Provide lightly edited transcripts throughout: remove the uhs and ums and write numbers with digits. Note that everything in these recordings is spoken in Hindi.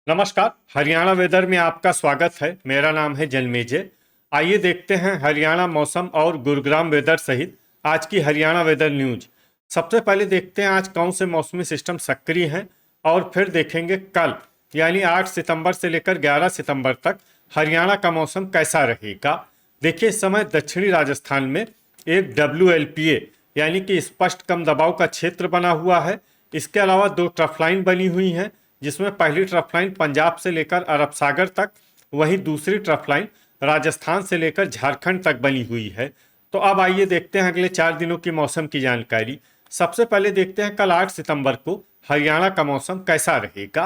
नमस्कार। हरियाणा वेदर में आपका स्वागत है। मेरा नाम है जन्मेजय। आइए देखते हैं हरियाणा मौसम और गुरुग्राम वेदर सहित आज की हरियाणा वेदर न्यूज। सबसे पहले देखते हैं आज कौन से मौसमी सिस्टम सक्रिय हैं और फिर देखेंगे कल यानी 8 सितंबर से लेकर 11 सितंबर तक हरियाणा का मौसम कैसा रहेगा। देखिए, इस समय दक्षिणी राजस्थान में एक WLPA यानी कि स्पष्ट कम दबाव का क्षेत्र बना हुआ है। इसके अलावा दो ट्रफ लाइन बनी हुई हैं, जिसमें पहली ट्रफ लाइन पंजाब से लेकर अरब सागर तक, वहीं दूसरी ट्रफ लाइन राजस्थान से लेकर झारखंड तक बनी हुई है। तो अब आइए देखते हैं अगले 4 दिनों की मौसम की जानकारी। सबसे पहले देखते हैं कल 8 सितंबर को हरियाणा का मौसम कैसा रहेगा।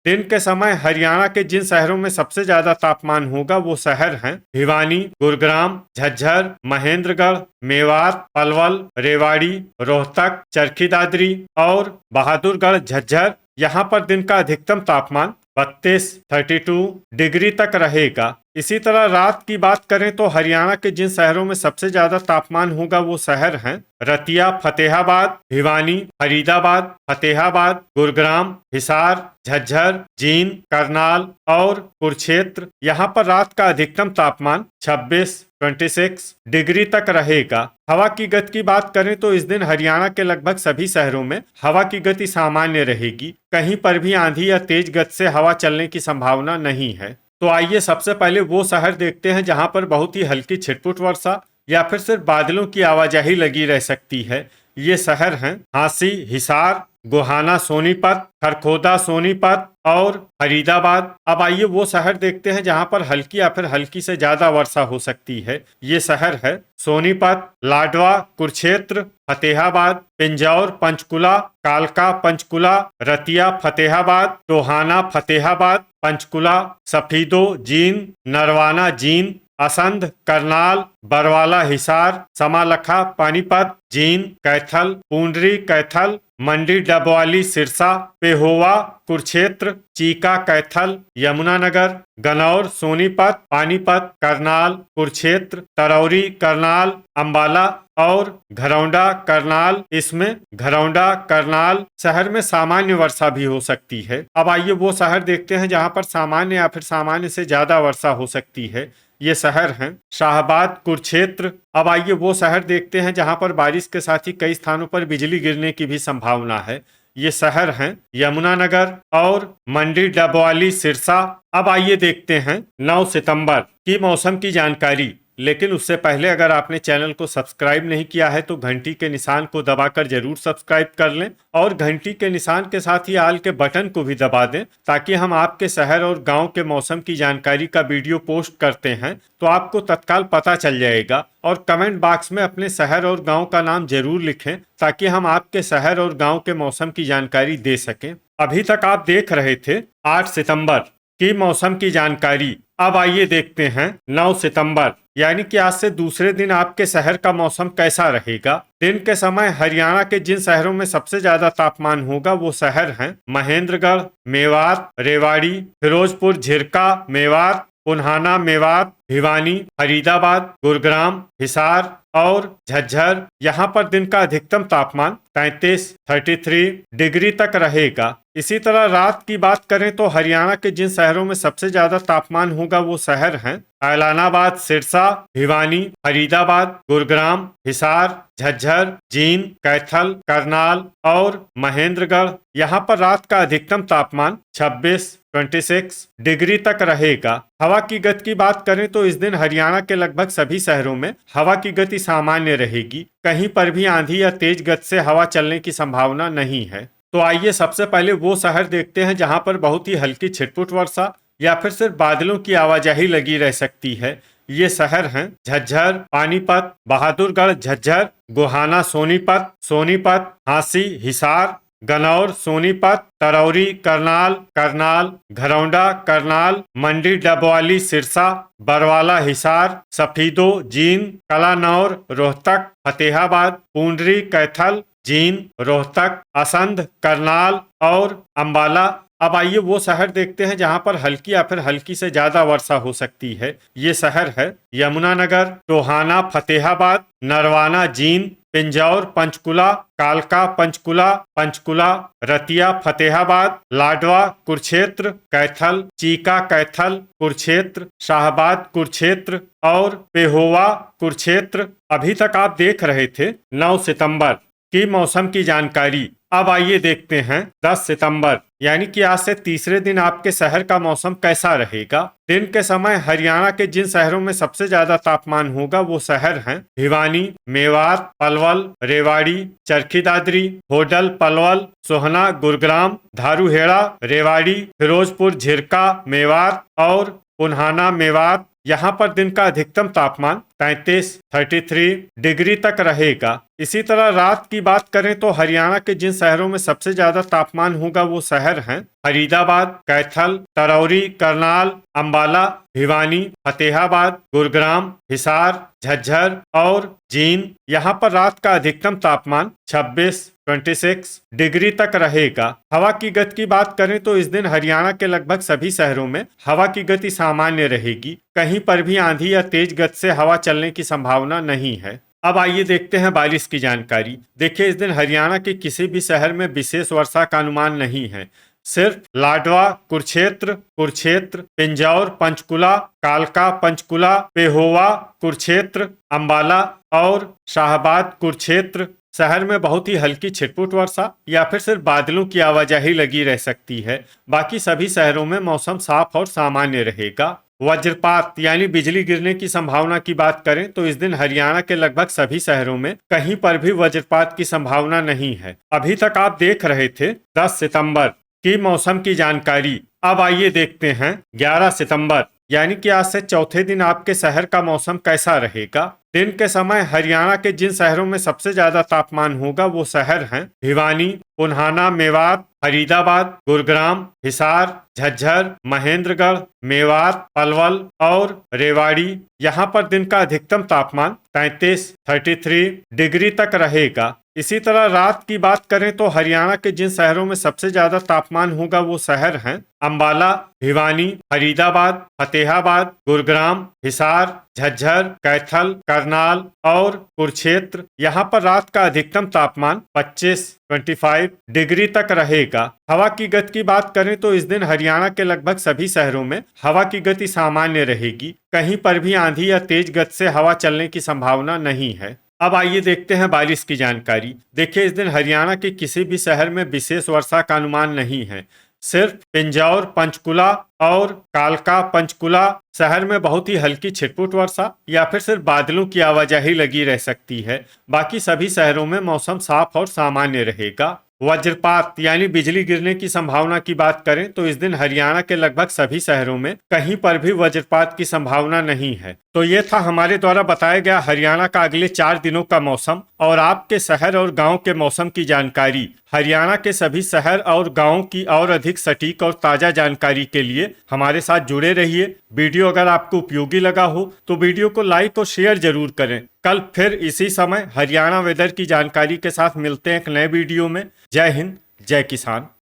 दिन के समय हरियाणा के जिन शहरों में सबसे ज्यादा तापमान होगा वो शहर हैं भिवानी, गुरुग्राम, झज्जर, महेंद्रगढ़, मेवात, पलवल, रेवाड़ी, रोहतक, चरखी दादरी और बहादुरगढ़ झज्जर। यहाँ पर दिन का अधिकतम तापमान 32 डिग्री तक रहेगा। इसी तरह रात की बात करें तो हरियाणा के जिन शहरों में सबसे ज्यादा तापमान होगा वो शहर हैं रतिया, फतेहाबाद, भिवानी, फरीदाबाद, फतेहाबाद, गुरुग्राम, हिसार, झज्जर, जींद, करनाल और कुरुक्षेत्र। यहाँ पर रात का अधिकतम तापमान 26 डिग्री तक रहेगा। हवा की गति की बात करें तो इस दिन हरियाणा के लगभग सभी शहरों में हवा की गति सामान्य रहेगी। कहीं पर भी आंधी या तेज गति से हवा चलने की संभावना नहीं है। तो आइए सबसे पहले वो शहर देखते हैं जहां पर बहुत ही हल्की छिटपुट वर्षा या फिर सिर्फ बादलों की आवाजाही लगी रह सकती है। ये शहर हैं झांसी, हिसार, गोहाना सोनीपत, खरखोदा सोनीपत और फरीदाबाद। अब आइए वो शहर देखते हैं जहां पर हल्की या फिर हल्की से ज्यादा वर्षा हो सकती है। ये शहर है सोनीपत, लाडवा, कुरुक्षेत्र, फतेहाबाद, पिंजौर, पंचकुला, कालका, पंचकुला, रतिया, फतेहाबाद, टोहाना, फतेहाबाद, पंचकुला, सफीदो, जींद, नरवाना, जींद, असंध, करनाल, बरवाला, हिसार, समालखा, पानीपत, जींद, कैथल, पूंडरी, कैथल, मंडी, डबवाली, सिरसा, पेहोवा, कुरुक्षेत्र, चीका, कैथल, यमुनानगर, गनौर, सोनीपत, पानीपत, करनाल, कुरुक्षेत्र, तरौरी, करनाल, अंबाला और घरौंडा, करनाल। इसमें घरौंडा, करनाल शहर में सामान्य वर्षा भी हो सकती है। अब आइए वो शहर देखते हैं जहां पर सामान्य या फिर सामान्य से ज्यादा वर्षा हो सकती है। ये शहर हैं शाहबाद, कुरुक्षेत्र। अब आइए वो शहर देखते हैं जहां पर बारिश के साथ ही कई स्थानों पर बिजली गिरने की भी संभावना है। ये शहर हैं यमुनानगर और मंडी, डबवाली, सिरसा। अब आइए देखते हैं 9 सितंबर की मौसम की जानकारी। लेकिन उससे पहले अगर आपने चैनल को सब्सक्राइब नहीं किया है तो घंटी के निशान को दबाकर जरूर सब्सक्राइब कर लें और घंटी के निशान के साथ ही आल के बटन को भी दबा दें, ताकि हम आपके शहर और गांव के मौसम की जानकारी का वीडियो पोस्ट करते हैं तो आपको तत्काल पता चल जाएगा। और कमेंट बॉक्स में अपने शहर और गांव का नाम जरूर लिखें, ताकि हम आपके शहर और गांव के मौसम की जानकारी दे सकें। अभी तक आप देख रहे थे 8 सितंबर की मौसम की जानकारी। अब आइए देखते हैं 9 सितंबर यानी कि आज से दूसरे दिन आपके शहर का मौसम कैसा रहेगा। दिन के समय हरियाणा के जिन शहरों में सबसे ज्यादा तापमान होगा वो शहर हैं महेंद्रगढ़, मेवात, रेवाड़ी, फिरोजपुर, झिरका, मेवात, पुन्हाना, मेवात, भिवानी, फरीदाबाद, गुरुग्राम, हिसार और झज्जर। यहाँ पर दिन का अधिकतम तापमान 33 डिग्री तक रहेगा। इसी तरह रात की बात करें तो हरियाणा के जिन शहरों में सबसे ज्यादा तापमान होगा वो शहर हैं ऐलानाबाद, सिरसा, भिवानी, फरीदाबाद, गुरुग्राम, हिसार, झज्जर, जींद, कैथल, करनाल और महेंद्रगढ़। यहाँ पर रात का अधिकतम तापमान 26 डिग्री तक रहेगा। हवा की गति की बात करें तो इस दिन हरियाणा के लगभग सभी शहरों में हवा की गति सामान्य रहेगी। कहीं पर भी आंधी या तेज गति से हवा चलने की संभावना नहीं है। तो आइए सबसे पहले वो शहर देखते हैं जहां पर बहुत ही हल्की छिटपुट वर्षा या फिर सिर्फ बादलों की आवाजाही लगी रह सकती है। ये शहर हैं झज्जर, पानीपत, बहादुरगढ़ झज्जर, गोहाना सोनीपत, सोनीपत, झांसी, हिसार, गनौर, सोनीपत, तरौरी, करनाल, करनाल, घरौंडा, करनाल, मंडी, डबवाली, सिरसा, बरवाला, हिसार, सफीदो, जींद, कलानौर, रोहतक, फतेहाबाद, पूंडरी, कैथल, जींद, रोहतक, असंध, करनाल और अंबाला। अब आइए वो शहर देखते हैं जहां पर हल्की या फिर हल्की से ज्यादा वर्षा हो सकती है। ये शहर है यमुनानगर, टोहाना, फतेहाबाद, नरवाना, जींद, पिंजौर पंचकुला, कालका पंचकुला, पंचकुला, रतिया फतेहाबाद, लाडवा कुरुक्षेत्र, कैथल, चीका कैथल कुरुक्षेत्र, शाहबाद कुरुक्षेत्र और पेहोवा कुरुक्षेत्र। अभी तक आप देख रहे थे 9 सितंबर की मौसम की जानकारी। अब आइए देखते हैं 10 सितंबर यानी कि आज से तीसरे दिन आपके शहर का मौसम कैसा रहेगा। दिन के समय हरियाणा के जिन शहरों में सबसे ज्यादा तापमान होगा वो शहर हैं भिवानी, मेवात, पलवल, रेवाड़ी, चरखी दादरी, होडल, पलवल, सोहना, गुरुग्राम, धारूहेड़ा, रेवाड़ी, फिरोजपुर, झिरका, मेवात और पुन्हाना मेवात। यहाँ पर दिन का अधिकतम तापमान 33 डिग्री तक रहेगा। इसी तरह रात की बात करें तो हरियाणा के जिन शहरों में सबसे ज्यादा तापमान होगा वो शहर हैं फरीदाबाद, कैथल, तरौरी, करनाल, अंबाला, भिवानी, फतेहाबाद, गुरुग्राम, हिसार, झज्जर और जींद। यहाँ पर रात का अधिकतम तापमान 26 डिग्री तक रहेगा। हवा की गति की बात करें तो इस दिन हरियाणा के लगभग सभी शहरों में हवा की गति सामान्य रहेगी। कहीं पर भी आंधी या तेज गति से हवा चलने की संभावना नहीं है। अब आइए देखते हैं बारिश की जानकारी। देखिए, इस दिन हरियाणा के किसी भी शहर में विशेष वर्षा का अनुमान नहीं है। सिर्फ लाडवा कुरुक्षेत्र, पिंजौर पंचकुला, कालका पंचकुला, पेहोवा कुरुक्षेत्र, अंबाला और शाहबाद कुरुक्षेत्र शहर में बहुत ही हल्की छिटपुट वर्षा या फिर सिर्फ बादलों की आवाजाही लगी रह सकती है। बाकी सभी शहरों में मौसम साफ और सामान्य रहेगा। वज्रपात यानी बिजली गिरने की संभावना की बात करें तो इस दिन हरियाणा के लगभग सभी शहरों में कहीं पर भी वज्रपात की संभावना नहीं है। अभी तक आप देख रहे थे 10 सितंबर की मौसम की जानकारी। अब आइए देखते हैं 11 सितंबर यानी कि आज से चौथे दिन आपके शहर का मौसम कैसा रहेगा। दिन के समय हरियाणा के जिन शहरों में सबसे ज्यादा तापमान होगा वो शहर हैं भिवानी, पुन्हाना, मेवात, फरीदाबाद, गुरुग्राम, हिसार, झज्जर, महेंद्रगढ़, मेवात, पलवल और रेवाड़ी। यहाँ पर दिन का अधिकतम तापमान 33 डिग्री तक रहेगा। इसी तरह रात की बात करें तो हरियाणा के जिन शहरों में सबसे ज्यादा तापमान होगा वो शहर हैं अंबाला, भिवानी, फरीदाबाद, फतेहाबाद, गुरुग्राम, हिसार, झज्जर, कैथल, करनाल और कुरुक्षेत्र। यहाँ पर रात का अधिकतम तापमान 25 डिग्री तक रहेगा। हवा की गति की बात करें तो इस दिन हरियाणा के लगभग सभी शहरों में हवा की गति सामान्य रहेगी। कहीं पर भी आंधी या तेज गति से हवा चलने की संभावना नहीं है। अब आइए देखते हैं बारिश की जानकारी। देखिए, इस दिन हरियाणा के किसी भी शहर में विशेष वर्षा का अनुमान नहीं है। सिर्फ पिंजौर पंचकुला और कालका पंचकुला शहर में बहुत ही हल्की छिटपुट वर्षा या फिर सिर्फ बादलों की आवाजाही लगी रह सकती है। बाकी सभी शहरों में मौसम साफ और सामान्य रहेगा। वज्रपात यानी बिजली गिरने की संभावना की बात करें तो इस दिन हरियाणा के लगभग सभी शहरों में कहीं पर भी वज्रपात की संभावना नहीं है। तो ये था हमारे द्वारा बताया गया हरियाणा का अगले 4 दिनों का मौसम और आपके शहर और गांव के मौसम की जानकारी। हरियाणा के सभी शहर और गांव की और अधिक सटीक और ताजा जानकारी के लिए हमारे साथ जुड़े रहिए। वीडियो अगर आपको उपयोगी लगा हो तो वीडियो को लाइक और शेयर जरूर करें। कल फिर इसी समय हरियाणा वेदर की जानकारी के साथ मिलते हैं एक नए वीडियो में। जय हिंद, जय किसान।